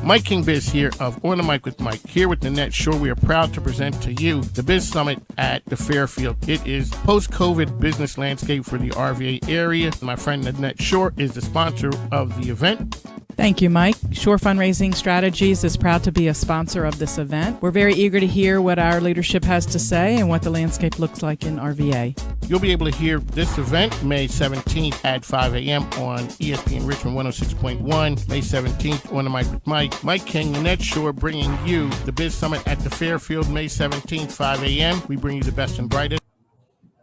Mike King Biz here of On the Mic with Mike. Here with Nanette Shore, we are proud to present to you the Biz Summit at the Fairfield. It is post-COVID business landscape for the RVA area. My friend Nanette Shore is the sponsor of the event. Thank you, Mike. Shore Fundraising Strategies is proud to be a sponsor of this event. We're very eager to hear what our leadership has to say and what the landscape looks like in RVA. You'll be able to hear this event May 17th at 5 a.m. on ESPN Richmond 106.1, May 17th on the Mic with Mike. Mike King, Nanette Shore bringing you the Biz Summit at the Fairfield, May 17th, 5 a.m. We bring you the best and brightest.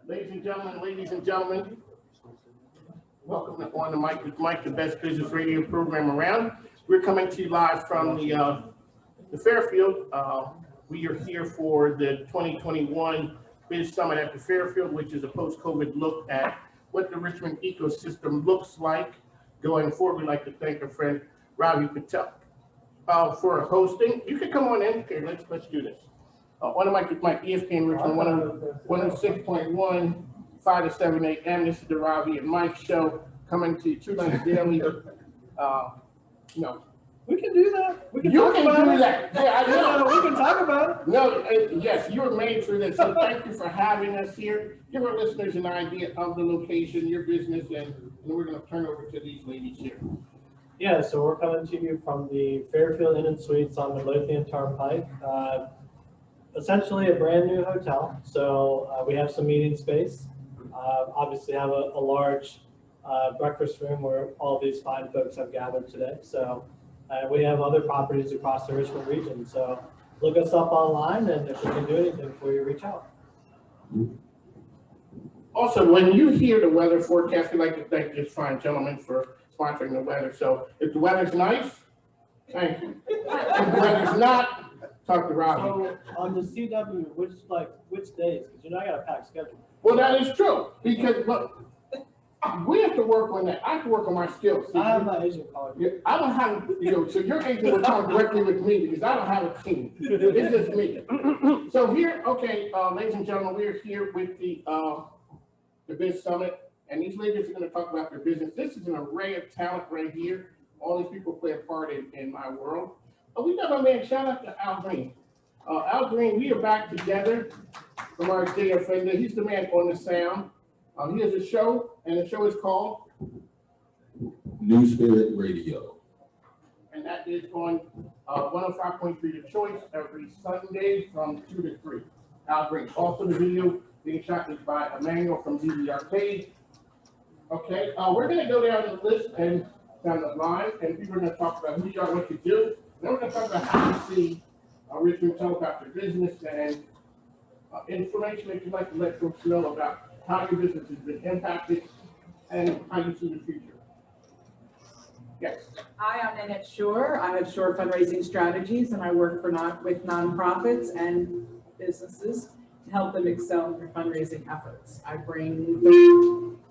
Ladies and gentlemen, welcome to On the Mic with Mike, the best business radio program around. We're coming to you live from the Fairfield. We are here for the 2021 Biz Summit at the Fairfield, which is a post-COVID look at what the Richmond ecosystem looks like going forward. We'd like to thank our friend Ravi Patel for hosting. You can come on in. Okay, let's do this. On the Mic with Mike, ESPN Richmond 106.1. 5 to 7 a.m. This is the Ravi and Mike show coming to you 2 nights daily. We can do that. We can You talk can about do it. that. Yeah, I know. We can talk about it. No, yes, you were made for this. So thank you for having us here. Give our listeners an idea of the location, your business, and we're going to turn over to these ladies here. Yeah, so we're coming to you from the Fairfield Inn and Suites on the Midlothian Turnpike. Essentially a brand new hotel. So we have some meeting space. Obviously have a large breakfast room where all these fine folks have gathered today. So we have other properties across the Richmond region. So look us up online, and if we can do anything for you, reach out. Also, when you hear the weather forecast, we'd like to thank this fine gentleman for sponsoring the weather. So if the weather's nice, thank you. If the weather's not, talk to Robbie. So on the CW, which days? Because I got a packed schedule. Well, that is true, because look, we have to work on that. I have to work on my skills. I have my agent calling. Yeah, I don't have, so your agent will talk directly with me because I don't have a team. It's just me. So here, okay, ladies and gentlemen, we're here with the Biz Summit, and these ladies are going to talk about their business. This is an array of talent right here. All these people play a part in my world. But we got my man, shout out to Al Green. Al Green, we are back together from our day offender. He's the man on the sound. He has a show, and the show is called New Spirit Radio. And that is on 105.3 The Choice every Sunday from 2 to 3. Al Green. Also the video being shot is by Emmanuel from DV Arcade. Okay, we're going to go down the list and down the line, and people are going to talk about who you are, what you do. Then we're going to talk about how you see Richmond Helicopter business and information that you'd like to let folks know about how your business has been impacted and how you see the future. Yes. Hi, I'm Nanette Shore. I have Shore Fundraising Strategies, and I work with nonprofits and businesses to help them excel in their fundraising efforts. I bring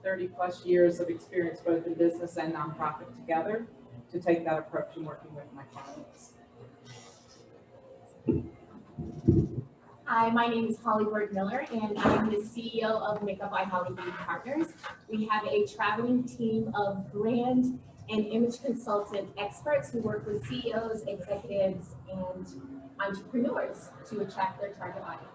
30 plus years of experience both in business and nonprofit together to take that approach in working with my clients. Hi, my name is Holly Bird Miller, and I'm the CEO of Makeup by Holly Beauty Partners. We have a traveling team of brand and image consultant experts who work with CEOs, executives, and entrepreneurs to attract their target audience.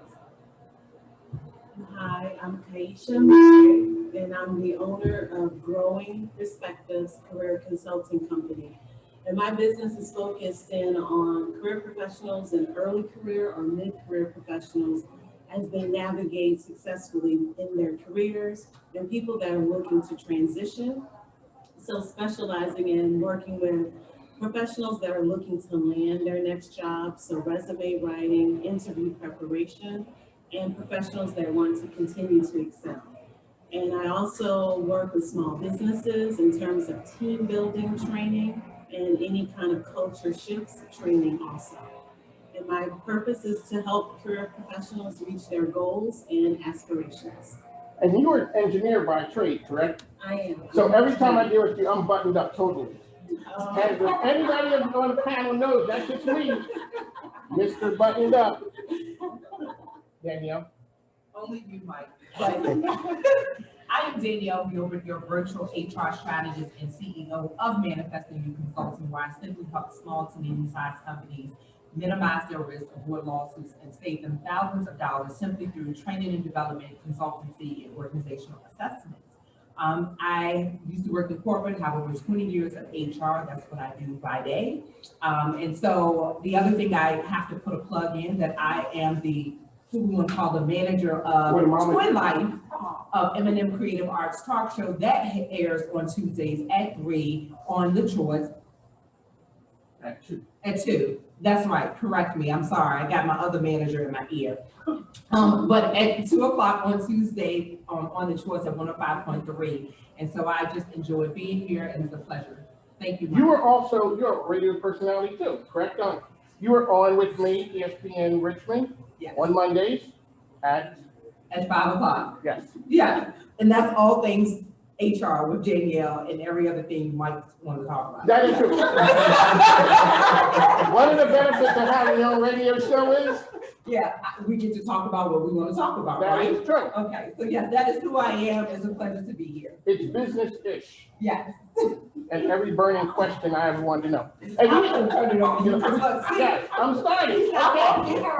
Hi, I'm Kaisha Murray, and I'm the owner of Growing Perspectives Career Consulting Company. And my business is focused in on career professionals and early career or mid-career professionals as they navigate successfully in their careers, and people that are looking to transition. So specializing in working with professionals that are looking to land their next job, so resume writing, interview preparation, and professionals that want to continue to excel. And I also work with small businesses in terms of team building training and any kind of culture shifts training also. And my purpose is to help career professionals reach their goals and aspirations. And you are an engineer by trade, correct? I am. So every time I deal with you, I'm buttoned up totally. And if anybody on the panel knows, that's just me, Mr. Buttoned Up. Danielle? Only you, Mike. I am Danielle Gilbert, your virtual HR strategist and CEO of Manifesting You Consulting, where I simply help small to medium-sized companies minimize their risk, avoid lawsuits, and save them thousands of dollars simply through training and development, consultancy, and organizational assessments. I used to work in corporate, have over 20 years of HR. That's what I do by day. And so the other thing I have to put a plug in, that I am the, who we want to call the manager of Twin Life of M&M Creative Arts Talk Show that airs on Tuesdays at 3 on the Choice. At 2. That's right. Correct me. I'm sorry. I got my other manager in my ear. But at 2 o'clock on Tuesday on the Choice at 105.3. And so I just enjoy being here, and it's a pleasure. Thank you, Mike. You are also, you're a radio personality too, correct? You were on with me, ESPN Richmond, Yes. on Mondays at 5 o'clock. Yes. Yeah. And that's all things HR with Danielle and every other thing you might want to talk about. That is true. One of the benefits of having your own radio show is? Yeah, we get to talk about what we want to talk about, That right? is true. Okay, so yes, that is who I am. It's a pleasure to be here. It's business-ish. Yes. And every burning question I ever wanted to know. And I'm gonna turn it over to you. Yes, I'm starting. Okay. Okay.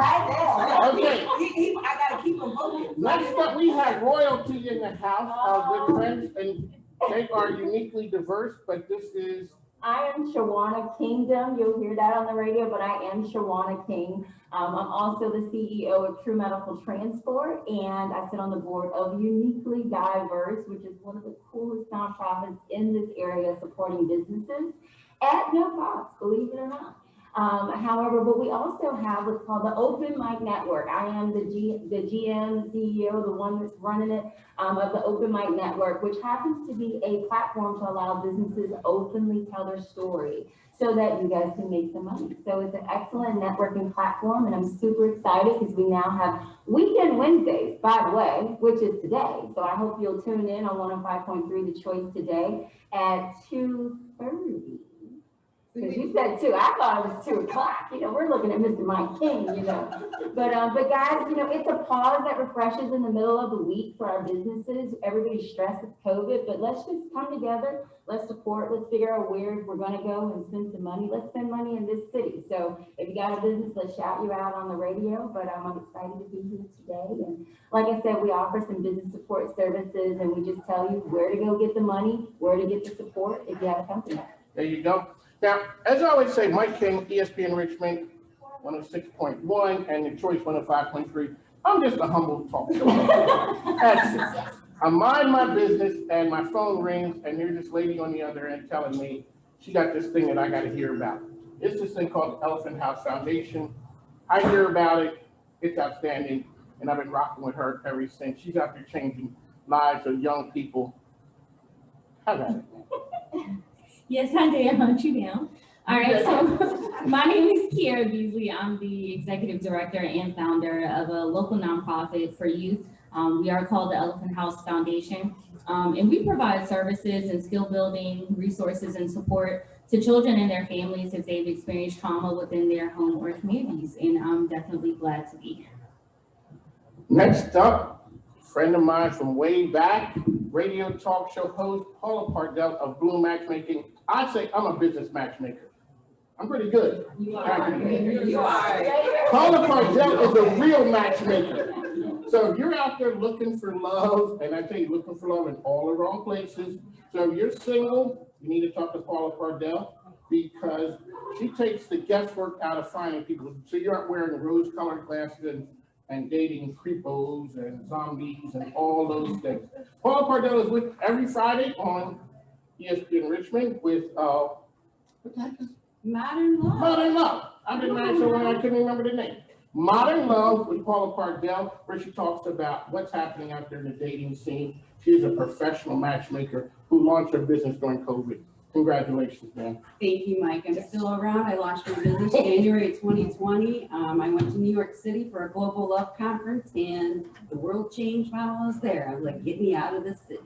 I gotta keep him focused. Next up, we have royalty in the house, good friends, and they are uniquely diverse, but this is. I am Shawana Kingdom. You'll hear that on the radio, but I am Shawana King. I'm also the CEO of True Medical Transport, and I sit on the board of Uniquely Diverse, which is one of the coolest nonprofits in this area supporting businesses at no cost, believe it or not. However, but we also have what's called the Open Mic Network. I am the GM, the CEO, the one that's running it, of the Open Mic Network, which happens to be a platform to allow businesses to openly tell their story so that you guys can make some money. So it's an excellent networking platform, and I'm super excited because we now have Weekend Wednesdays, by the way, which is today. So I hope you'll tune in on 105.3 The Choice today at 2:30. Because you said 2, I thought it was 2 o'clock. You know, we're looking at Mr. Mike King, you know. But guys, you know, it's a pause that refreshes in the middle of the week for our businesses. Everybody's stressed with COVID, but let's just come together. Let's support. Let's figure out where we're going to go and spend some money. Let's spend money in this city. So if you got a business, let's shout you out on the radio. But I'm excited to be here today. And like I said, we offer some business support services, and we just tell you where to go get the money, where to get the support if you have a company. There you go. Now, as I always say, Mike King, ESPN Richmond, 106.1, and the Choice 105.3. I'm just a humble talk show. That's it. I mind my business, and my phone rings, and there's this lady on the other end telling me she got this thing that I got to hear about. It's this thing called the Elephant House Foundation. I hear about it. It's outstanding, and I've been rocking with her ever since. She's out there changing lives of young people. How about it? Yes, hi there, hunt you down. All right, so my name is Kiara Beasley. I'm the executive director and founder of a local nonprofit for youth. We are called the Elephant House Foundation, and we provide services and skill building resources and support to children and their families if they've experienced trauma within their home or communities, and I'm definitely glad to be here. Next up, a friend of mine from way back, radio talk show host, Paula Pardell of Bloom Matchmaking. I'd say I'm a business matchmaker. I'm pretty good. You are. You are. Paula Pardell is a real matchmaker. So if you're out there looking for love, and I tell you, looking for love in all the wrong places. So if you're single, you need to talk to Paula Pardell because she takes the guesswork out of finding people. So you aren't wearing rose-colored glasses and dating creepos and zombies and all those things. Paula Pardell is with every Friday on ESPN Richmond with what the heck is Modern Love. Modern Love. I've been married so long I couldn't remember the name. Modern Love with Paula Pardell, where she talks about what's happening out there in the dating scene. She's a professional matchmaker who launched her business during COVID. Congratulations, man. Thank you, Mike. I'm still around. I launched my business January 2020. I went to New York City for a global love conference, and the world changed while I was there. I was like, get me out of this city.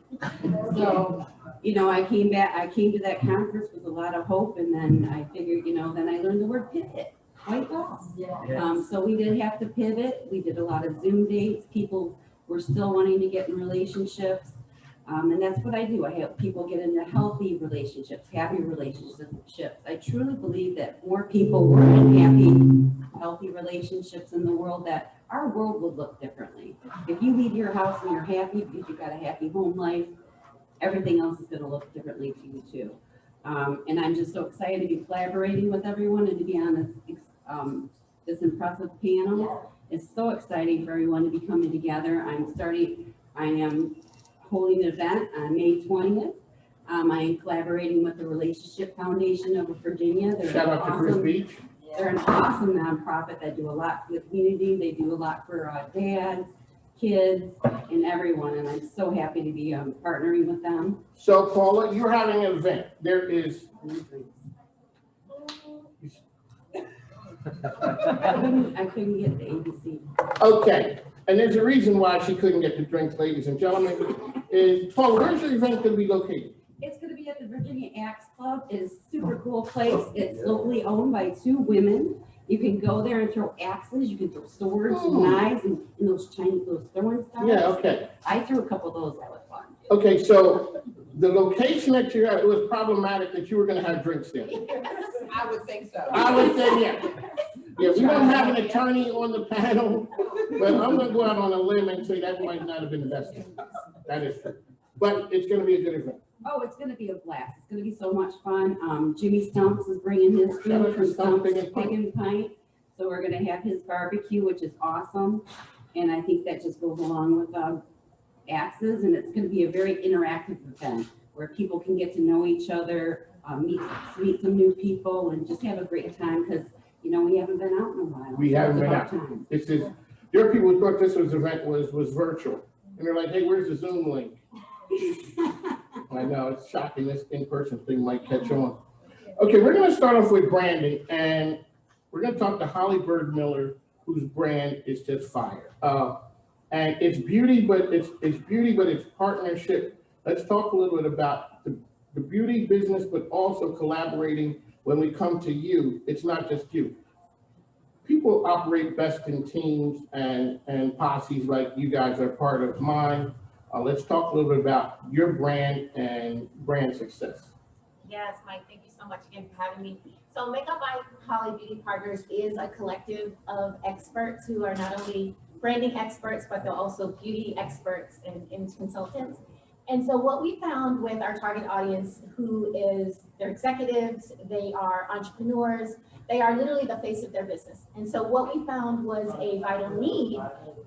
So, you know, I came back. I came to that conference with a lot of hope, and then I figured, you know, then I learned the word pivot quite fast. Yeah. So we did have to pivot. We did a lot of Zoom dates. People were still wanting to get in relationships. And that's what I do. I help people get into healthy relationships, happy relationships. I truly believe that more people were in happy, healthy relationships in the world, that our world would look differently. If you leave your house and you're happy because you've got a happy home life, everything else is going to look differently to you too. And I'm just so excited to be collaborating with everyone and to be on this impressive panel. It's so exciting for everyone to be coming together. I am holding an event on May 20th. I am collaborating with the Relationship Foundation of Virginia. Shout out to Chris Beach. They're an awesome nonprofit that do a lot for the community. They do a lot for dads, kids, and everyone. And I'm so happy to be partnering with them. So Paula, you're having an event. There is. I couldn't get the ABC. Okay, and there's a reason why she couldn't get the drinks, ladies and gentlemen. Paula, where's your event going to be located? It's going to be at the Virginia Axe Club. It's a super cool place. It's locally owned by 2 women. You can go there and throw axes. You can throw swords and knives and those Chinese, those throwing stars. Yeah, okay. I threw a couple of those. That was fun. Okay, so the location that you're at, it was problematic that you were going to have drinks there. I would think so. I would say, yeah. Yeah, we don't have an attorney on the panel, but I'm going to go out on a limb and say that might not have been the best thing. That is true. But it's going to be a good event. Oh, it's going to be a blast. It's going to be so much fun. Jimmy Stumps is bringing his food from Stumps Pig and Pint. So we're going to have his barbecue, which is awesome. And I think that just goes along with axes. And it's going to be a very interactive event where people can get to know each other, meet some new people, and just have a great time because, you know, we haven't been out in a while. We haven't been out. There are people who thought this event was virtual. And they're like, hey, where's the Zoom link? I know, it's shocking. This in-person thing might catch on. Okay, we're going to start off with branding, and we're going to talk to Holly Bird Miller, whose brand is just fire. And it's beauty, but it's partnership. Let's talk a little bit about the beauty business, but also collaborating. When we come to you, it's not just you. People operate best in teams and posses like you guys are part of mine. Let's talk a little bit about your brand and brand success. Yes, Mike, thank you so much again for having me. So Makeup by Holly Beauty Partners is a collective of experts who are not only branding experts, but they're also beauty experts and consultants. And so what we found with our target audience, they're executives, they are entrepreneurs, they are literally the face of their business. And so what we found was a vital need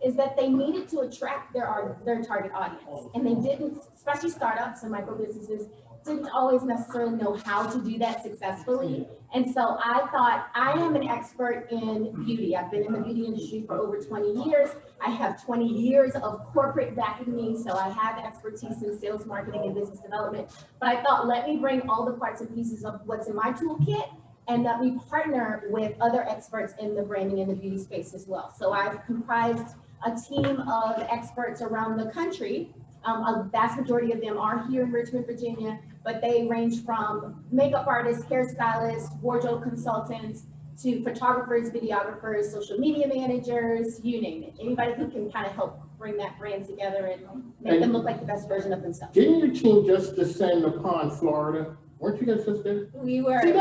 is that they needed to attract their target audience. And they didn't, especially startups and micro businesses, didn't always necessarily know how to do that successfully. And so I thought, I am an expert in beauty. I've been in the beauty industry for over 20 years. I have 20 years of corporate backing me, so I have expertise in sales, marketing, and business development. But I thought, let me bring all the parts and pieces of what's in my toolkit and let me partner with other experts in the branding and the beauty space as well. So I've comprised a team of experts around the country. A vast majority of them are here in Richmond, Virginia, but they range from makeup artists, hairstylists, wardrobe consultants, to photographers, videographers, social media managers, you name it. Anybody who can kind of help bring that brand together and make them look like the best version of themselves. Didn't your team just descend upon Florida? Weren't you guys just there? We were. See,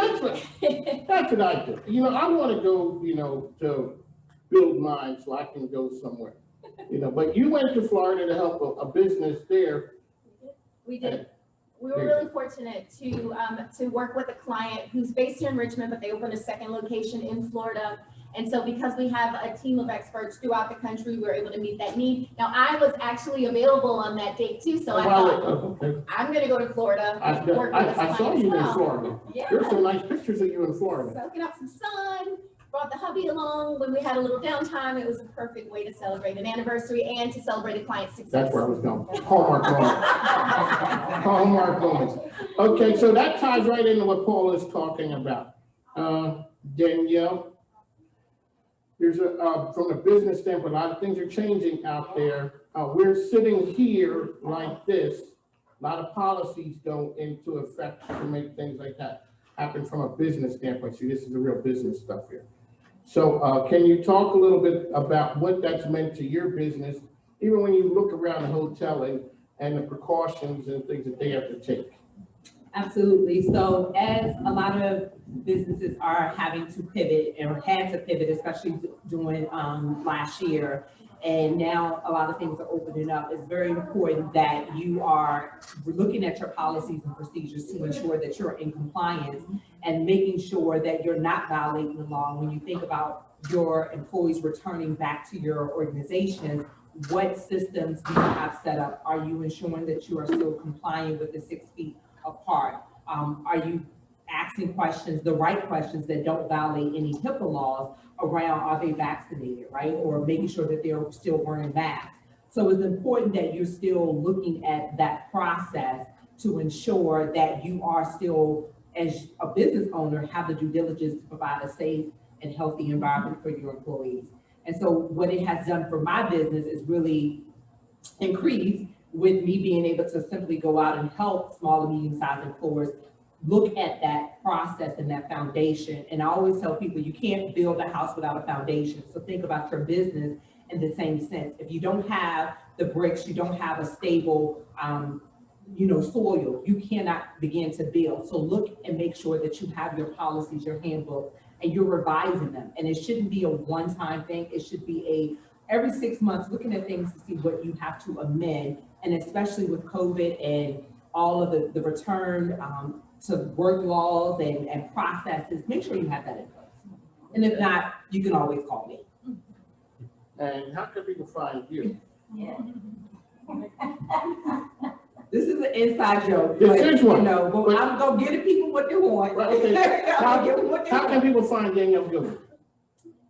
that's what I do. You know, I want to go, you know, to build mine so I can go somewhere. You know, but you went to Florida to help a business there. We did. We were really fortunate to work with a client who's based here in Richmond, but they opened a second location in Florida. And so because we have a team of experts throughout the country, we were able to meet that need. Now, I was actually available on that date too, so I thought, I'm going to go to Florida. I saw you in Florida. Yeah. There's some nice pictures of you in Florida. Soaking up some sun. Brought the hubby along when we had a little downtime. It was a perfect way to celebrate an anniversary and to celebrate a client's success. That's where I was going. Hallmark moments. Hallmark moments. Okay, so that ties right into what Paul is talking about. Danielle, there's from a business standpoint, a lot of things are changing out there. We're sitting here like this. A lot of policies go into effect to make things like that happen from a business standpoint. See, this is the real business stuff here. So can you talk a little bit about what that's meant to your business, even when you look around the hotel and the precautions and things that they have to take? Absolutely. So as a lot of businesses are having to pivot or had to pivot, especially during last year, and now a lot of things are opening up, it's very important that you are looking at your policies and procedures to ensure that you're in compliance and making sure that you're not violating the law. When you think about your employees returning back to your organizations, what systems do you have set up? Are you ensuring that you are still complying with the 6 feet apart? Are you asking questions, the right questions that don't violate any HIPAA laws around are they vaccinated, right? Or making sure that they're still wearing masks. So it's important that you're still looking at that process to ensure that you are still, as a business owner, have the due diligence to provide a safe and healthy environment for your employees. And so what it has done for my business is really increased with me being able to simply go out and help small and medium-sized employers look at that process and that foundation. And I always tell people, you can't build a house without a foundation. So think about your business in the same sense. If you don't have the bricks, you don't have a stable, soil, you cannot begin to build. So look and make sure that you have your policies, your handbooks, and you're revising them. And it shouldn't be a one-time thing. It should be every 6 months, looking at things to see what you have to amend. And especially with COVID and all of the return to work laws and processes, make sure you have that in place. And if not, you can always call me. And how can people find you? Yeah. This is an inside joke. This is one. But I'm going to give the people what they want. Right, okay. How can people find Danielle Gilbert?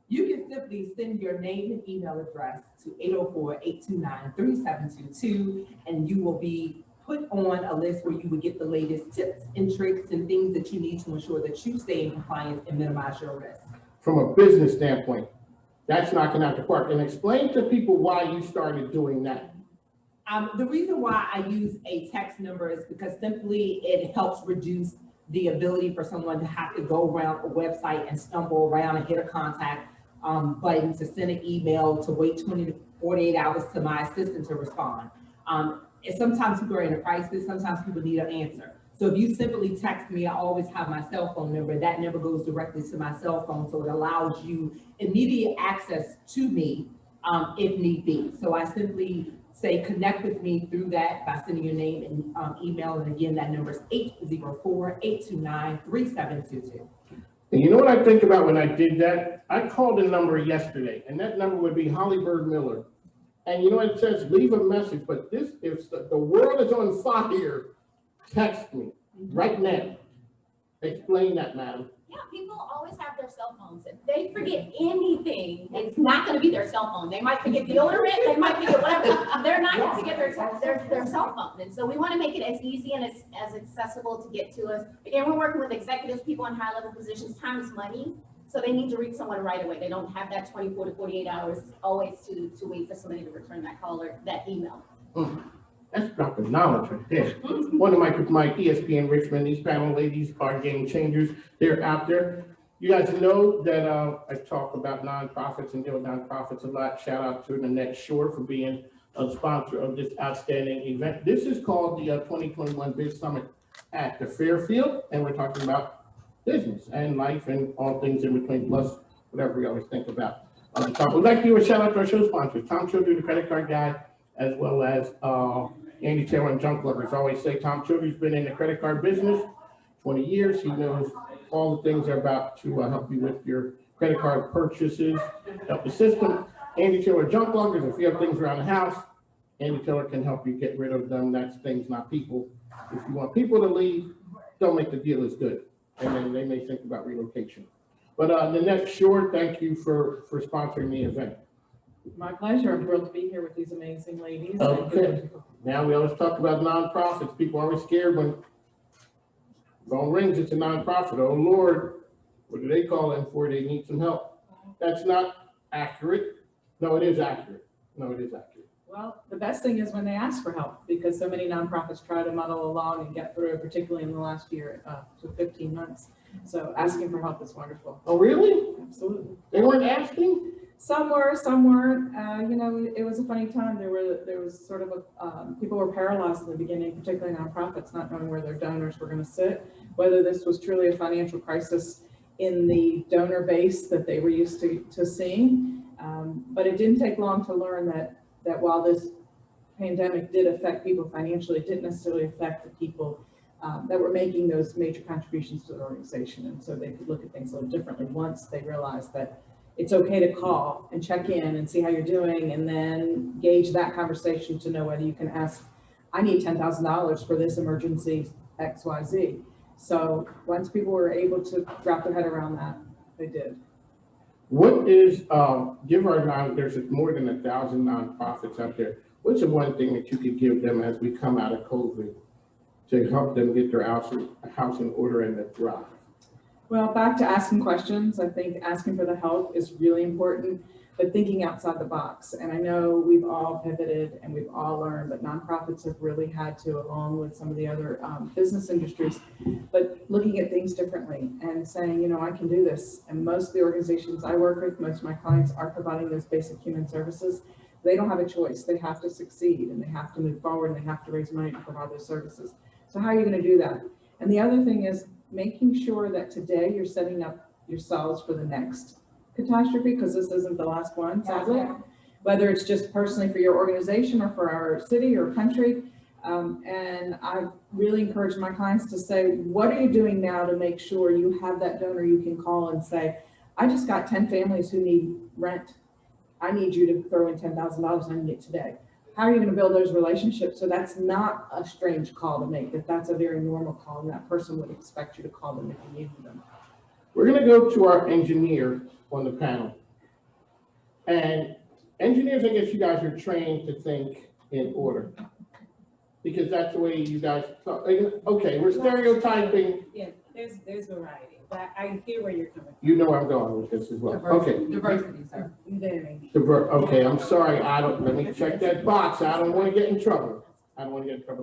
You can simply send your name and email address to 804-829-3722, and you will be put on a list where you would get the latest tips and tricks and things that you need to ensure that you stay in compliance and minimize your risk. From a business standpoint, that's knocking out the park. And explain to people why you started doing that. The reason why I use a text number is because simply it helps reduce the ability for someone to have to go around a website and stumble around and hit a contact button to send an email, to wait 20 to 48 hours to my assistant to respond. And sometimes people are in a crisis, sometimes people need an answer. So if you simply text me, I always have my cell phone number. That number goes directly to my cell phone, so it allows you immediate access to me if need be. So I simply say connect with me through that by sending your name and email. And again, that number is 804-829-3722. And you know what I think about when I did that? I called a number yesterday, and that number would be Holly Bird Miller. And you know, it says leave a message, but if the world is on fire, text me right now. Explain that, madam. Yeah, people always have their cell phones. If they forget anything, it's not going to be their cell phone. They might forget deodorant, they might forget whatever. They're not going to get their cell phone. And so we want to make it as easy and as accessible to get to us. Again, we're working with executives, people in high level positions. Time is money. So they need to reach someone right away. They don't have that 24 to 48 hours always to wait for somebody to return that call or that email. That's dropping knowledge right there. One of my ESPN Richmond, these panel ladies are game changers. They're out there. You guys know that I talk about nonprofits and deal with nonprofits a lot. Shout out to Nanette Shore for being a sponsor of this outstanding event. This is called the 2021 Biz Summit at the Fairfield, and we're talking about business and life and all things in between, plus whatever we always think about on the top. We'd like to give a shout out to our show sponsors, Tom Childry, the credit card guy, as well as Andy Taylor and Junk Lovers. I always say Tom Childry's been in the credit card business 20 years. He knows all the things are about to help you with your credit card purchases, help the system. Andy Taylor, Junk Lovers, if you have things around the house, Andy Taylor can help you get rid of them. That's things, not people. If you want people to leave, don't make the deal as good. And then they may think about relocation. But Nanette Shore, thank you for sponsoring the event. My pleasure. I'm thrilled to be here with these amazing ladies. Okay. Now we always talk about nonprofits. People are always scared when phone rings, it's a nonprofit. Oh Lord, what do they call them for? They need some help. That's not accurate. No, it is accurate. No, it is accurate. Well, the best thing is when they ask for help, because so many nonprofits try to muddle along and get through, particularly in the last year to 15 months. So asking for help is wonderful. Oh, really? Absolutely. They weren't asking? Some were, some weren't. You know, it was a funny time. There was sort of people were paralyzed in the beginning, particularly nonprofits, not knowing where their donors were going to sit, whether this was truly a financial crisis in the donor base that they were used to seeing. But it didn't take long to learn that while this pandemic did affect people financially, it didn't necessarily affect the people that were making those major contributions to the organization. And so they could look at things a little differently once they realized that it's okay to call and check in and see how you're doing, and then gauge that conversation to know whether you can ask, I need $10,000 for this emergency XYZ. So once people were able to wrap their head around that, they did. What is, there's more than 1,000 nonprofits out there. What's the one thing that you could give them as we come out of COVID to help them get their house in order and to thrive? Well, back to asking questions. I think asking for the help is really important, but thinking outside the box. And I know we've all pivoted and we've all learned, but nonprofits have really had to, along with some of the other business industries, but looking at things differently and saying, you know, I can do this. And most of the organizations I work with, most of my clients are providing those basic human services. They don't have a choice. They have to succeed and they have to move forward and they have to raise money to provide those services. So how are you going to do that? And the other thing is making sure that today you're setting up yourselves for the next catastrophe, because this isn't the last one, sadly. Whether it's just personally for your organization or for our city or country. And I've really encouraged my clients to say, what are you doing now to make sure you have that donor you can call and say, I just got 10 families who need rent. I need you to throw in $10,000. I need it today. How are you going to build those relationships so that's not a strange call to make, that that's a very normal call and that person would expect you to call them if you needed them? We're going to go to our engineer on the panel. And engineers, I guess you guys are trained to think in order, because that's the way you guys talk. Okay, we're stereotyping. Yeah, there's variety, but I hear where you're coming from. You know where I'm going with this as well. Okay. Diversity, sir. Very. Okay, I'm sorry. Let me check that box. I don't want to get in trouble.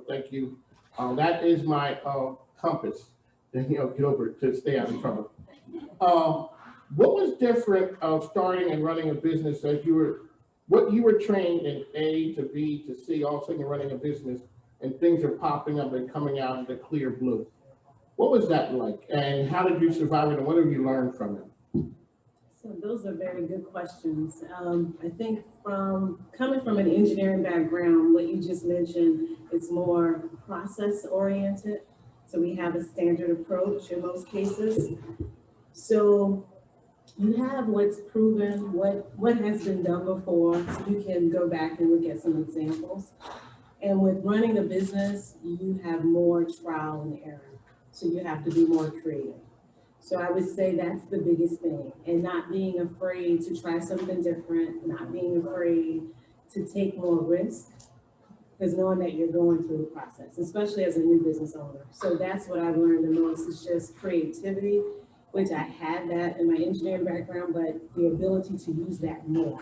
Thank you. That is my compass, Gilbert, to stay out of trouble. What was different of starting and running a business as what you were trained in A to B to C, all of a sudden you're running a business and things are popping up and coming out of the clear blue? What was that like, and how did you survive it, and what have you learned from it? So those are very good questions. I think coming from an engineering background, what you just mentioned is more process oriented. So we have a standard approach in most cases. So you have what's proven, what has been done before, so you can go back and look at some examples. And with running a business, you have more trial and error. So you have to be more creative. So I would say that's the biggest thing, and not being afraid to try something different, not being afraid to take more risk, because knowing that you're going through the process, especially as a new business owner. So that's what I've learned the most, is just creativity, which I had that in my engineering background, but the ability to use that more.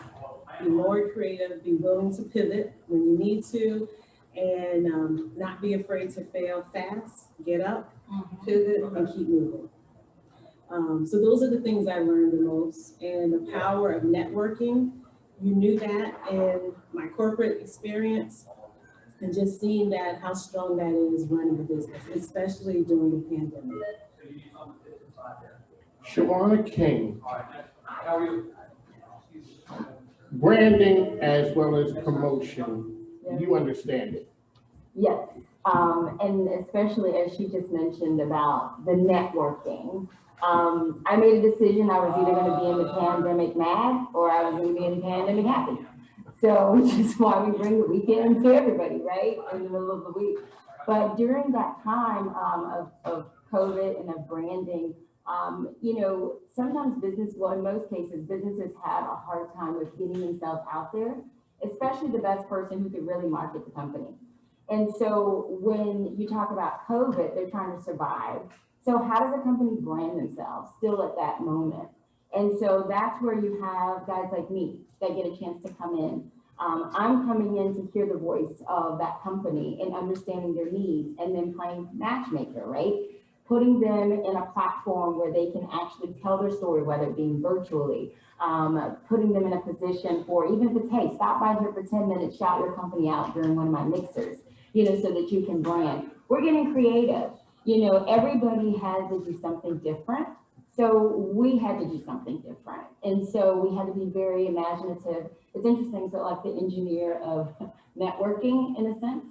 Be more creative, be willing to pivot when you need to, and not be afraid to fail fast, get up, pivot, and keep moving. So those are the things I learned the most, and the power of networking. You knew that in my corporate experience, and just seeing that, how strong that is running a business, especially during the pandemic. Shawana King, branding as well as promotion, you understand it? Yes, and especially as she just mentioned about the networking. I made a decision I was either going to be in the pandemic mad or I was going to be in the pandemic happy. So, which is why we bring the weekend to everybody, right, in the middle of the week. But during that time of COVID and of branding, sometimes in most cases, businesses have a hard time with getting themselves out there, especially the best person who could really market the company. And so when you talk about COVID, they're trying to survive. So how does a company brand themselves still at that moment? And so that's where you have guys like me that get a chance to come in. I'm coming in to hear the voice of that company and understanding their needs, and then playing matchmaker, right? putting them in a platform where they can actually tell their story, whether it be virtually, putting them in a position for, even if it's, hey, stop by here for 10 minutes, shout your company out during one of my mixers, so that you can brand. We're getting creative. Everybody has to do something different. So we had to do something different. And so we had to be very imaginative. It's interesting, so like the engineer of networking in a sense.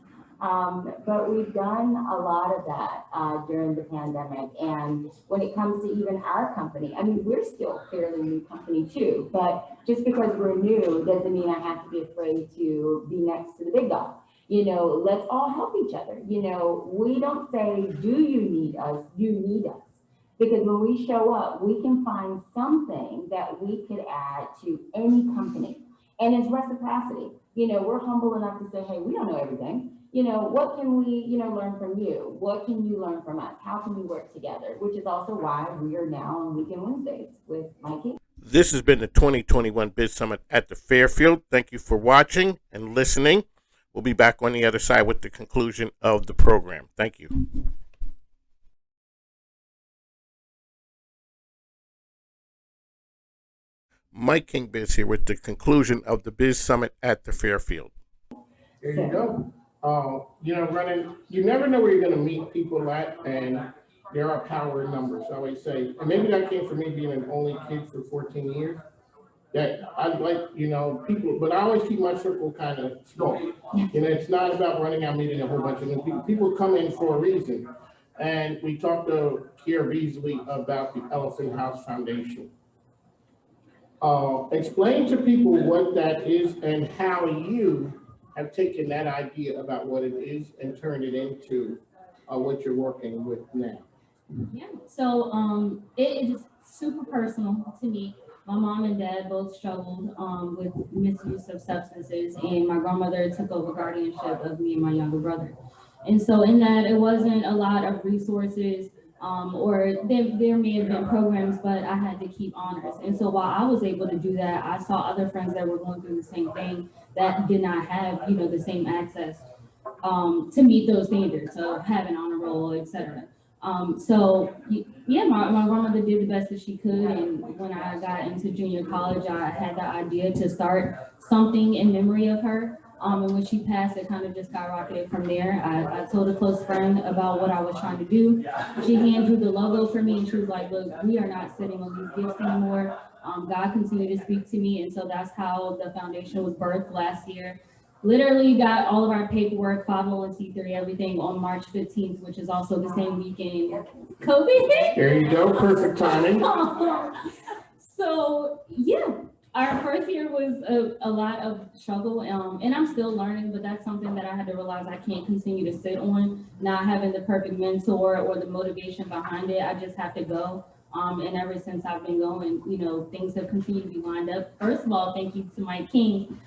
But we've done a lot of that during the pandemic. And when it comes to even our company, I mean, we're still a fairly new company too, but just because we're new doesn't mean I have to be afraid to be next to the big dog. Let's all help each other. We don't say, do you need us? You need us. Because when we show up, we can find something that we could add to any company. And it's reciprocity. We're humble enough to say, hey, we don't know everything. What can we, learn from you? What can you learn from us? How can we work together? Which is also why we are now on Weekend Wednesdays with Mike King. This has been the 2021 Biz Summit at the Fairfield. Thank you for watching and listening. We'll be back on the other side with the conclusion of the program. Thank you. Mike King Biz here with the conclusion of the Biz Summit at the Fairfield. There you go. Running, you never know where you're going to meet people at, and there are power in numbers, I always say. And maybe that came from me being an only kid for 14 years. That I like, people, but I always keep my circle kind of small. It's not about running out meeting a whole bunch of new people. People come in for a reason. And we talked to Kiera Beasley about the Elephant House Foundation. Explain to people what that is and how you have taken that idea about what it is and turned it into what you're working with now. Yeah, so it is super personal to me. My mom and dad both struggled with misuse of substances, and my grandmother took over guardianship of me and my younger brother. And so in that, it wasn't a lot of resources, or there may have been programs, but I had to keep honors. And so while I was able to do that, I saw other friends that were going through the same thing that did not have, the same access to meet those standards of having honor roll, et cetera. My grandmother did the best that she could. And when I got into junior college, I had the idea to start something in memory of her. And when she passed, it kind of just skyrocketed from there. I told a close friend about what I was trying to do. She hand drew the logo for me, and she was like, look, we are not sitting on these gifts anymore. God continued to speak to me. And so that's how the foundation was birthed last year. Literally got all of our paperwork, 501c3, everything on March 15th, which is also the same weekend COVID. There you go, perfect timing. So yeah, our first year was a lot of struggle, and I'm still learning, but that's something that I had to realize I can't continue to sit on, not having the perfect mentor or the motivation behind it. I just have to go. And ever since I've been going, things have continued to be lined up. First of all, thank you to Mike King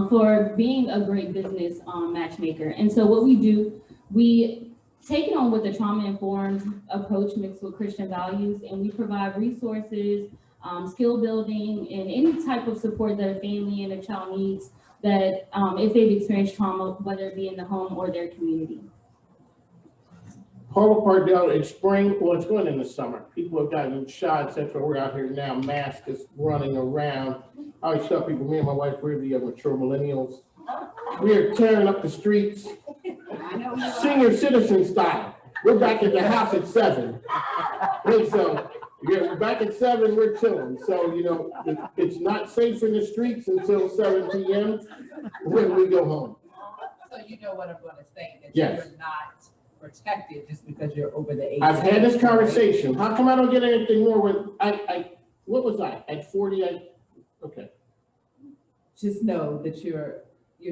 for being a great business matchmaker. And so what we do, we take it on with a trauma-informed approach mixed with Christian values, and we provide resources, skill building, and any type of support that a family and a child needs that if they've experienced trauma, whether it be in the home or their community. Paula Pardell, it's spring, well, it's going in the summer. People have gotten shots, that's why we're out here now, masked, just running around. I always tell people, me and my wife, we're the mature millennials. We're tearing up the streets, senior citizen style. We're back at the house at 7. And so, we're back at 7, we're chilling. So, it's not safe in the streets until 7 p.m. when we go home. So you know what I'm going to say, that Yes. you're not protected just because you're over the age. I've had this conversation. How come I don't get anything more with, what was I, at 40, okay. Just know that you're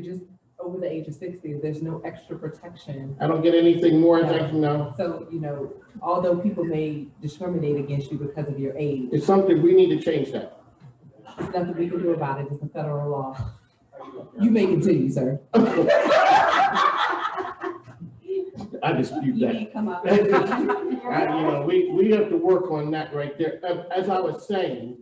just over the age of 60. There's no extra protection. I don't get anything more, thank you, no. So, although people may discriminate against you because of your age, It's something, we need to change that. there's nothing we can do about it. It's a federal law. You may continue, sir. I dispute You that. may come up. We have to work on that right there. As I was saying,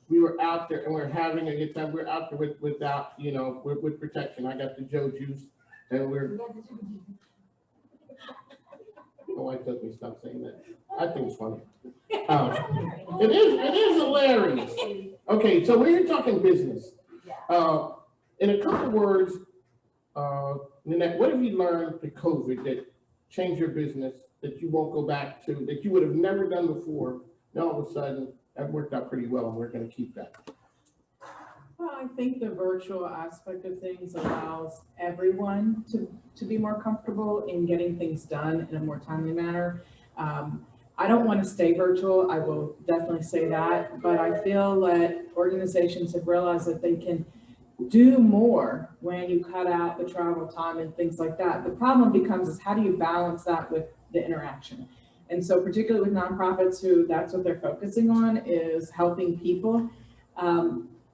we were out there and we're having a good time. We're out there without, with protection. I got the Joe juice and we're. My wife does me stop saying that. I think it's funny. It is hilarious. Okay, so when you're talking business, in a couple words, Nanette, what have you learned through COVID that changed your business that you won't go back to, that you would have never done before? Now all of a sudden, that worked out pretty well, and we're going to keep that. Well, I think the virtual aspect of things allows everyone to be more comfortable in getting things done in a more timely manner. I don't want to stay virtual, I will definitely say that, but I feel that organizations have realized that they can do more when you cut out the travel time and things like that. The problem becomes is how do you balance that with the interaction? And so particularly with nonprofits who that's what they're focusing on is helping people,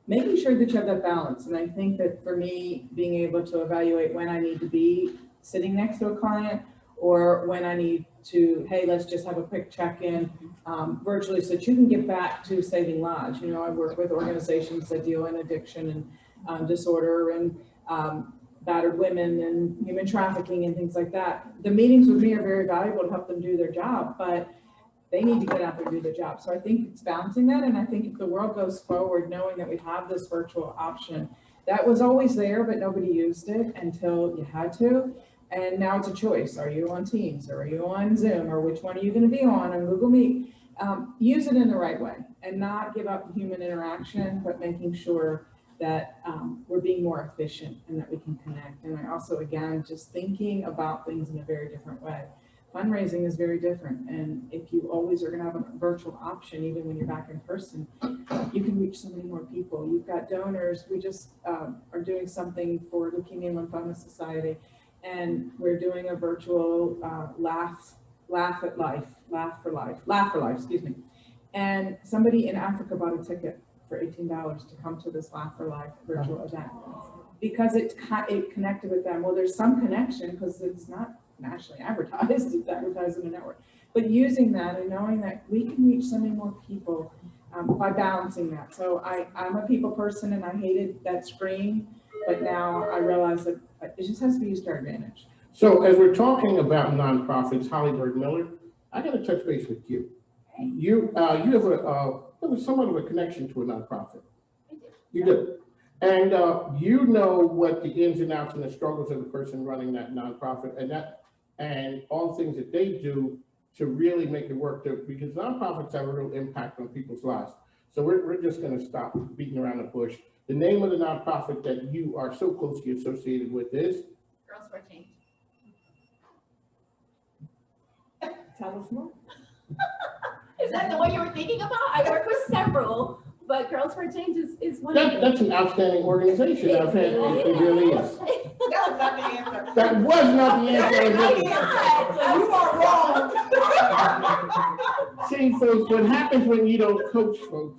making sure that you have that balance. And I think that for me, being able to evaluate when I need to be sitting next to a client or when I need to, hey, let's just have a quick check-in virtually so that you can get back to saving lives. You know, I work with organizations that deal in addiction and disorder and battered women and human trafficking and things like that. The meetings with me are very valuable to help them do their job, but they need to get out there and do their job. So I think it's balancing that. And I think if the world goes forward, knowing that we have this virtual option, that was always there, but nobody used it until you had to. And now it's a choice. Are you on Teams or are you on Zoom or which one are you going to be on Google Meet? Use it in the right way and not give up human interaction, but making sure that we're being more efficient and that we can connect. And I also, again, just thinking about things in a very different way. Fundraising is very different. And if you always are going to have a virtual option, even when you're back in person, you can reach so many more people. You've got donors. We just are doing something for Leukemia and Lymphoma Society. And we're doing a virtual laugh for life, excuse me. And somebody in Africa bought a ticket for $18 to come to this Laugh for Life virtual event because it connected with them. Well, there's some connection because it's not nationally advertised, it's advertised in a network. But using that and knowing that we can reach so many more people by balancing that. So I'm a people person and I hated that screen, but now I realize that it just has to be used to our advantage. So as we're talking about nonprofits, Holly Bird Miller, I got to touch base with you. You have somewhat of a connection to a nonprofit. You do. And you know what the ins and outs and the struggles of the person running that nonprofit and all the things that they do to really make it work, because nonprofits have a real impact on people's lives. So we're just going to stop beating around the bush. The name of the nonprofit that you are so closely associated with is? Girls for Change. Tell us more. Is that the one you were thinking about? I work with several, but Girls for Change is one of them. That's an outstanding organization. I've had, it really is. That was not the answer. That was not the answer. You are wrong. See, folks, what happens when you don't coach folks?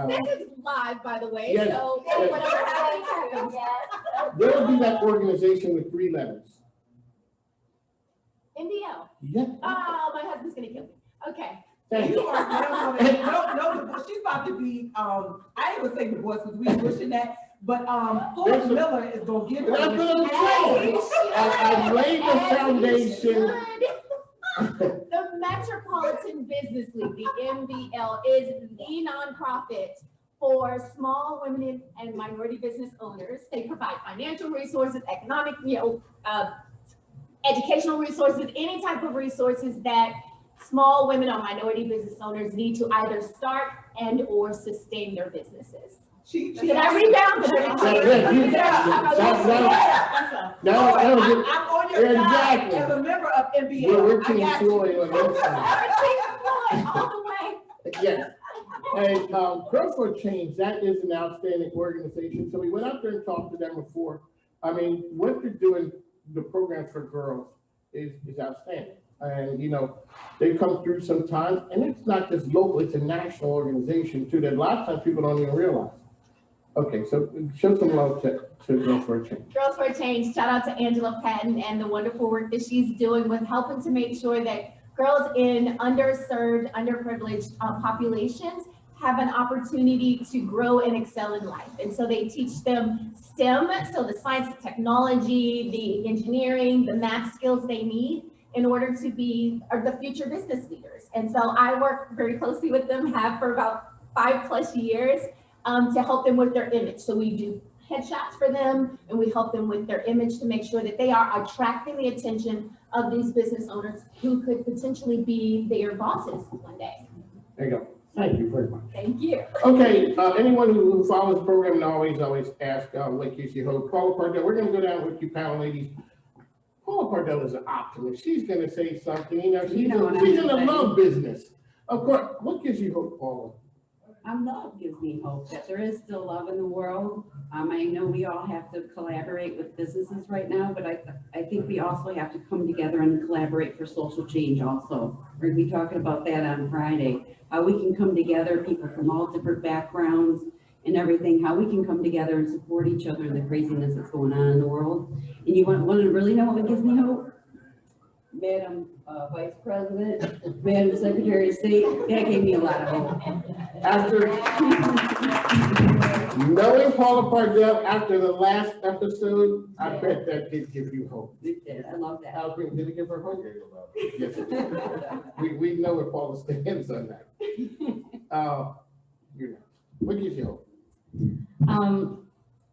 This is live, by the way, Yes, so yes. whatever happens. There'll be that organization with 3 letters. NDL. Yeah. Oh, my husband's gonna kill me. Okay. Thank You you. are no, she's about to be, I ain't gonna say divorce because we pushing that, but Hope Miller is gonna give her. That's what I'm saying. I laid the foundation. The Metropolitan Business League, the MBL, is the nonprofit for small women and minority business owners. They provide financial resources, economic, educational resources, any type of resources that small women or minority business owners need to either start and or sustain their businesses. Did I rebound? I'm on your side Exactly. as a member of NBL. We're I Team got you. Floyd on this side. All the way. Yes. And Girls for Change, that is an outstanding organization. So we went out there and talked to them before. I mean, what they're doing, the programs for girls is outstanding. And, you know, they come through sometimes, and it's not just local, it's a national organization too, that a lot of times people don't even realize. Okay, so show some love to Girls for Change. Girls for Change, shout out to Angela Patton and the wonderful work that she's doing with helping to make sure that girls in underserved, underprivileged populations have an opportunity to grow and excel in life. And so they teach them STEM, so the science and technology, the engineering, the math skills they need. in order to be the future business leaders. And so I work very closely with them, have for about 5+ years, to help them with their image. So we do headshots for them, and we help them with their image to make sure that they are attracting the attention of these business owners who could potentially be their bosses one day. There you go. Thank you very much. Thank you. Okay, anyone who follows the program and always ask what gives you hope. Paula Pardell, we're gonna go down with you panel ladies. Paula Pardell is an optimist. She's gonna say something, she's in the love business. Of course, what gives you hope, Paula? Love gives me hope that there is still love in the world. I know we all have to collaborate with businesses right now, but I think we also have to come together and collaborate for social change also. We're gonna be talking about that on Friday, how we can come together, people from all different backgrounds and everything, how we can come together and support each other in the craziness that's going on in the world. And you want to really know what gives me hope? Madam Vice President, Madam Secretary of State, that gave me a lot of hope. After knowing Paula Pardell after the last episode, I bet that did give you hope. It did. I love that. Did it give her hope? Yes. We know where Paula stands on that. What gives you hope?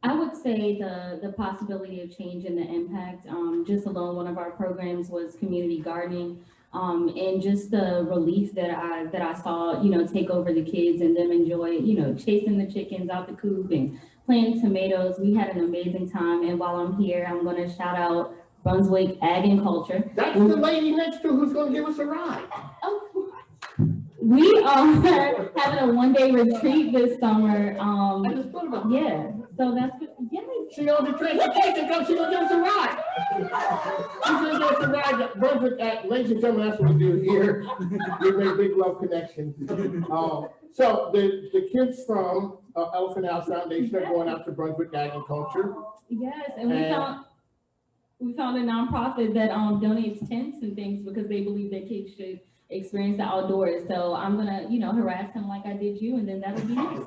I would say the possibility of change and the impact. Just alone, one of our programs was community gardening, and just the relief that I saw, take over the kids and them enjoy, chasing the chickens out the coop and planting tomatoes. We had an amazing time. And while I'm here, I'm going to shout out Brunswick Ag and Culture. That's the lady next to who's going to give us a ride. We are having a one-day retreat this summer. I just thought about that. Yeah, so that's good. Yes. She owns the transportation company. She's going to give us a ride. She's going to give us a ride. Brunswick, ladies and gentlemen, that's what we do here. We make big love connections. So the kids from Elephant House Foundation are going out to Brunswick Agriculture. Yes, and we found a nonprofit that donates tents and things because they believe that kids should experience the outdoors. So I'm gonna, harass him like I did you, and then that'll be nice.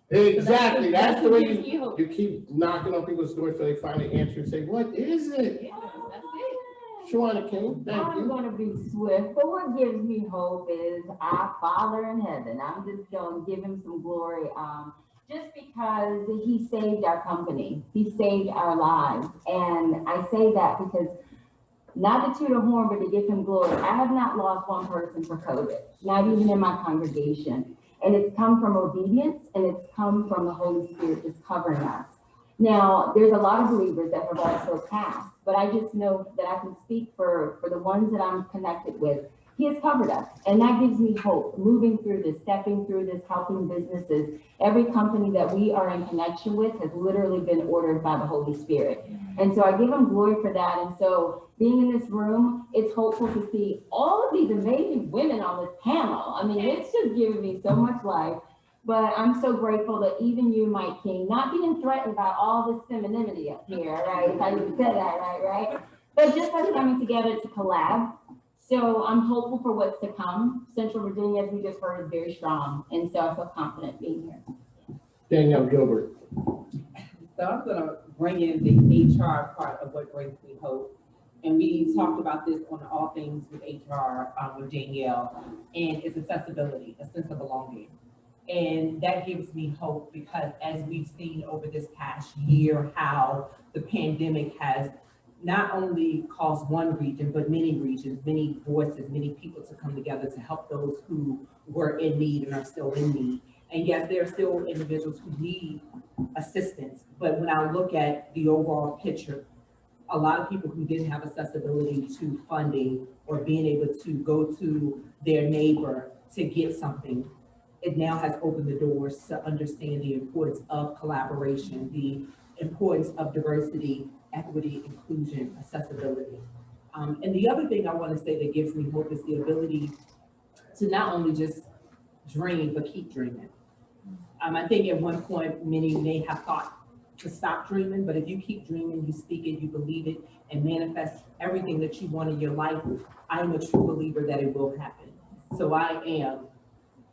Exactly. So that's the way you keep knocking on people's doors so they finally answer and say, "What is it?" Yeah, that's it. Shawana King, thank you. I'm going to be swift, but what gives me hope is our Father in heaven. I'm just going to give him some glory, just because he saved our company. He saved our lives. And I say that because not to toot a horn, but to give him glory. I have not lost one person for COVID, not even in my congregation. And it's come from obedience, and it's come from the Holy Spirit just covering us. Now, there's a lot of believers that have also passed, but I just know that I can speak for the ones that I'm connected with. He has covered us, and that gives me hope, moving through this, stepping through this, helping businesses. Every company that we are in connection with has literally been ordered by the Holy Spirit. And so I give him glory for that. And so being in this room, it's hopeful to see all of these amazing women on this panel. I mean, it's just giving me so much life. But I'm so grateful that even you, Mike King, not being threatened by all this femininity up here, right? If I even said that right? But just us coming together to collab. So I'm hopeful for what's to come. Central Virginia, as we just heard, is very strong. And so I feel confident being here. Danielle Gilbert. So I'm gonna bring in the HR part of what brings me hope. And we talked about this on All Things with HR with Danielle, and it's accessibility, a sense of belonging. And that gives me hope because as we've seen over this past year, how the pandemic has not only caused one region, but many regions, many voices, many people to come together to help those who were in need and are still in need. And yes, there are still individuals who need assistance, but when I look at the overall picture, a lot of people who didn't have accessibility to funding or being able to go to their neighbor to get something, it now has opened the doors to understand the importance of collaboration, the importance of diversity, equity, inclusion, accessibility. And the other thing I want to say that gives me hope is the ability to not only just dream, but keep dreaming. I think at one point, many may have thought to stop dreaming, but if you keep dreaming, you speak it, you believe it, and manifest everything that you want in your life, I am a true believer that it will happen. So I am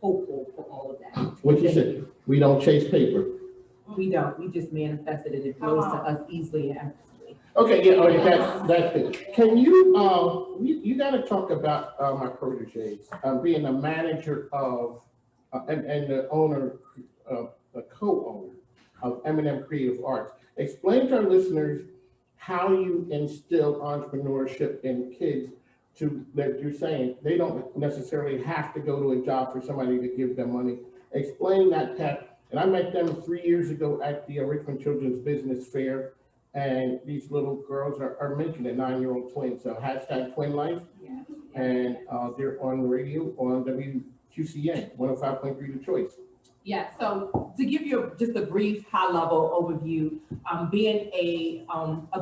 hopeful for all of that. What you said, we don't chase paper. We don't, we just manifest it and it flows to us easily and effortlessly. Okay, yeah, okay, that's it. Can you, you gotta talk about, my proteges, being a manager of, and the owner, the co-owner of M&M Creative Arts. Explain to our listeners how you instill entrepreneurship in kids to, that you're saying, they don't necessarily have to go to a job for somebody to give them money. Explain that, Pat. And I met them 3 years ago at the Richmond Children's Business Fair. And these little girls are making a 9-year-old twin. So hashtag twin life. Yes. And they're on the radio on WQCN, 105.3 The Choice. Yeah, so to give you just a brief high-level overview, being a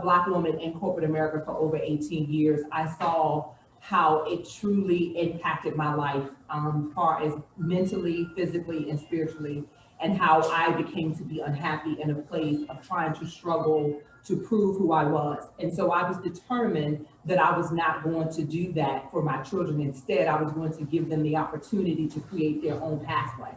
Black woman in corporate America for over 18 years, I saw how it truly impacted my life, as far as mentally, physically, and spiritually, and how I became to be unhappy in a place of trying to struggle to prove who I was. And so I was determined that I was not going to do that for my children. Instead, I was going to give them the opportunity to create their own pathway.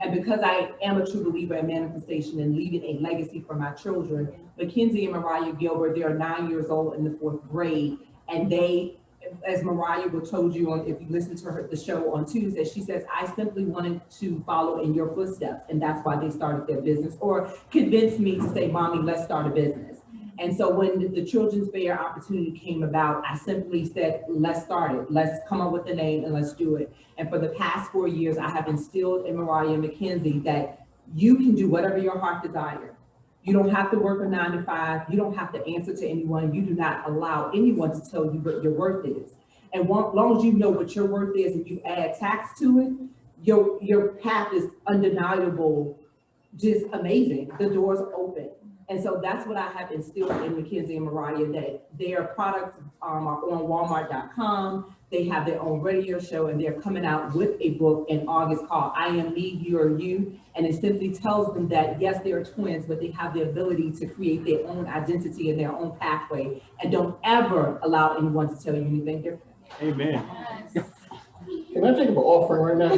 And because I am a true believer in manifestation and leaving a legacy for my children, Mackenzie and Mariah Gilbert, they are 9 years old in the 4th grade. And they, as Mariah will told you on, if you listen to her, the show on Tuesday, she says, I simply wanted to follow in your footsteps. And that's why they started their business, or convinced me to say, Mommy, let's start a business. And so when the Children's Fair opportunity came about, I simply said, let's start it. Let's come up with the name and let's do it. And for the past 4 years, I have instilled in Mariah and Mackenzie that you can do whatever your heart desires. You don't have to work a 9 to 5. You don't have to answer to anyone. You do not allow anyone to tell you what your worth is. And as long as you know what your worth is and you add tax to it, your path is undeniable, just amazing. The doors open. And so that's what I have instilled in Mackenzie and Mariah, that their products are on Walmart.com. They have their own radio show, and they're coming out with a book in August called I Am Me, You Are You. And it simply tells them that, yes, they're twins, but they have the ability to create their own identity and their own pathway. And don't ever allow anyone to tell you anything different. Amen. Can I take an offering right now?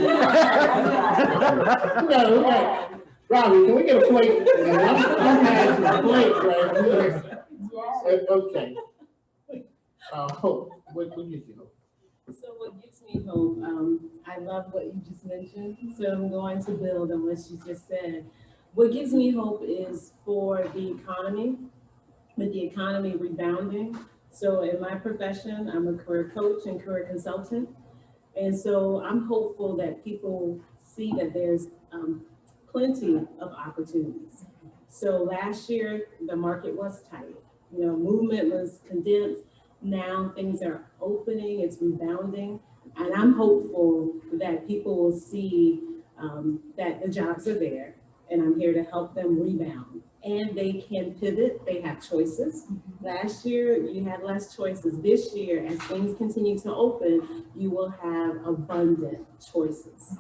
Okay. Robbie, can we get a plate? I'm passing a plate right here. Okay. Hope, what gives you hope? So what gives me hope, I love what you just mentioned, so I'm going to build on what you just said. What gives me hope is for the economy, with the economy rebounding. So in my profession, I'm a career coach and career consultant. And so I'm hopeful that people see that there's plenty of opportunities. So last year, the market was tight. You know, movement was condensed. Now things are opening, it's rebounding. And I'm hopeful that people will see that the jobs are there, and I'm here to help them rebound. And they can pivot, they have choices. Last year, you had less choices. This year, as things continue to open, you will have abundant choices.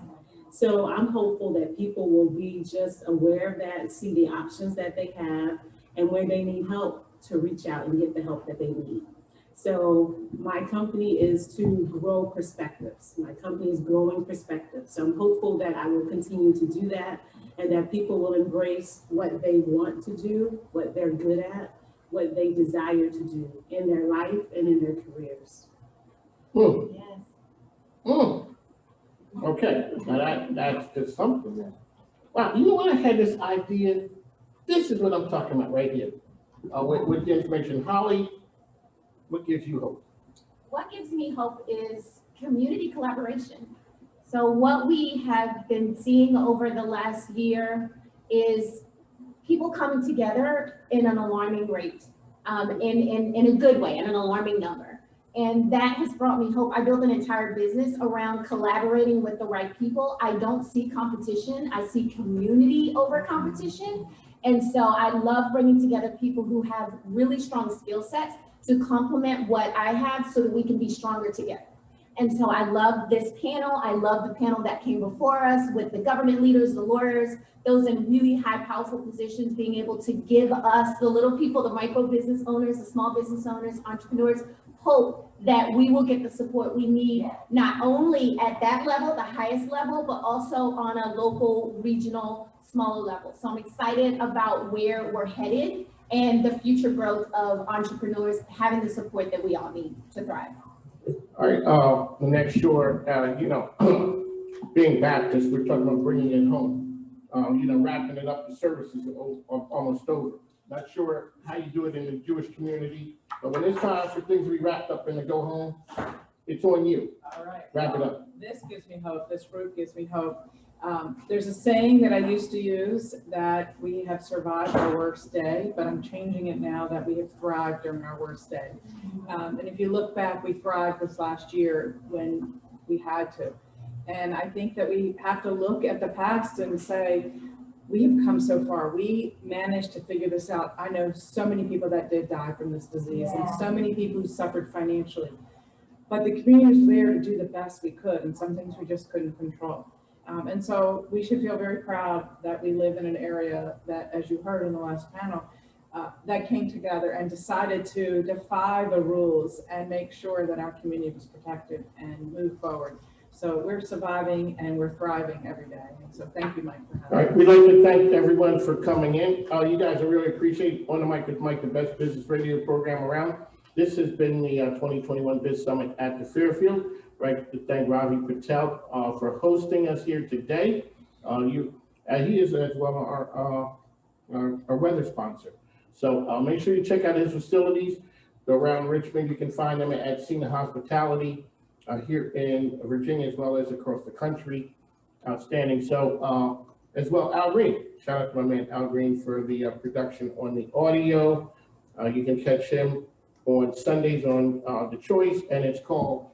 So I'm hopeful that people will be just aware of that, see the options that they have, and where they need help to reach out and get the help that they need. So my company is to grow perspectives. My company is growing perspectives. So I'm hopeful that I will continue to do that, and that people will embrace what they want to do, what they're good at, what they desire to do in their life and in their careers. Yes. Okay, now that's just something then. Wow, you know what, I had this idea. This is what I'm talking about right here. With the information. Holly, what gives you hope? What gives me hope is community collaboration. So what we have been seeing over the last year is people coming together in an alarming rate, in a good way, in an alarming number. And that has brought me hope. I built an entire business around collaborating with the right people. I don't see competition. I see community over competition. And so I love bringing together people who have really strong skill sets to complement what I have so that we can be stronger together. And so I love this panel. I love the panel that came before us with the government leaders, the lawyers, those in really high, powerful positions, being able to give us, the little people, the micro business owners, the small business owners, entrepreneurs, hope that we will get the support we need, not only at that level, the highest level, but also on a local, regional, smaller level. So I'm excited about where we're headed. and the future growth of entrepreneurs having the support that we all need to thrive. All right, the next shore, being Baptist, we're talking about bringing it home. Wrapping it up, the services are almost over. Not sure how you do it in the Jewish community, but when it's time for things to be wrapped up and to go home, it's on you. All right. Wrap it up. This gives me hope. This group gives me hope. There's a saying that I used to use that we have survived our worst day, but I'm changing it now that we have thrived during our worst day. And if you look back, we thrived this last year when we had to. And I think that we have to look at the past and say, we have come so far. We managed to figure this out. I know so many people that did die from this disease and so many people who suffered financially. But the community was there to do the best we could, and some things we just couldn't control. And so we should feel very proud that we live in an area that, as you heard in the last panel, that came together and decided to defy the rules and make sure that our community was protected and move forward. So we're surviving and we're thriving every day. And so thank you, Mike, for having us. All right, we'd like to thank everyone for coming in. You guys, I really appreciate On the Mic with Mike, the best business radio program around. This has been the 2021 Biz Summit at the Fairfield. I'd like to thank Ravi Patel for hosting us here today. He is as well our weather sponsor. So make sure you check out his facilities. Go around Richmond. You can find them at Cena Hospitality here in Virginia as well as across the country. Outstanding. So as well, Al Green. Shout out to my man Al Green for the production on the audio. You can catch him on Sundays on The Choice, and it's called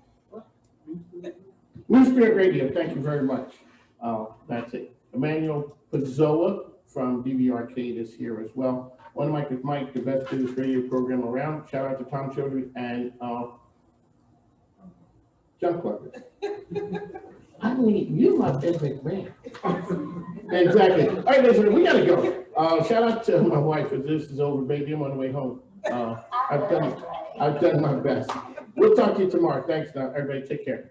New Spirit Radio. Thank you very much. That's it. Emmanuel Pizzola from DV Arcade is here as well. On the Mic with Mike, the best business radio program around. Shout out to Tom Children and John Clark. I mean, you my favorite man. Exactly. All right, listen, we gotta go. Shout out to my wife as this is over, baby. I'm on the way home. I've done my best. We'll talk to you tomorrow. Thanks, now. Everybody take care.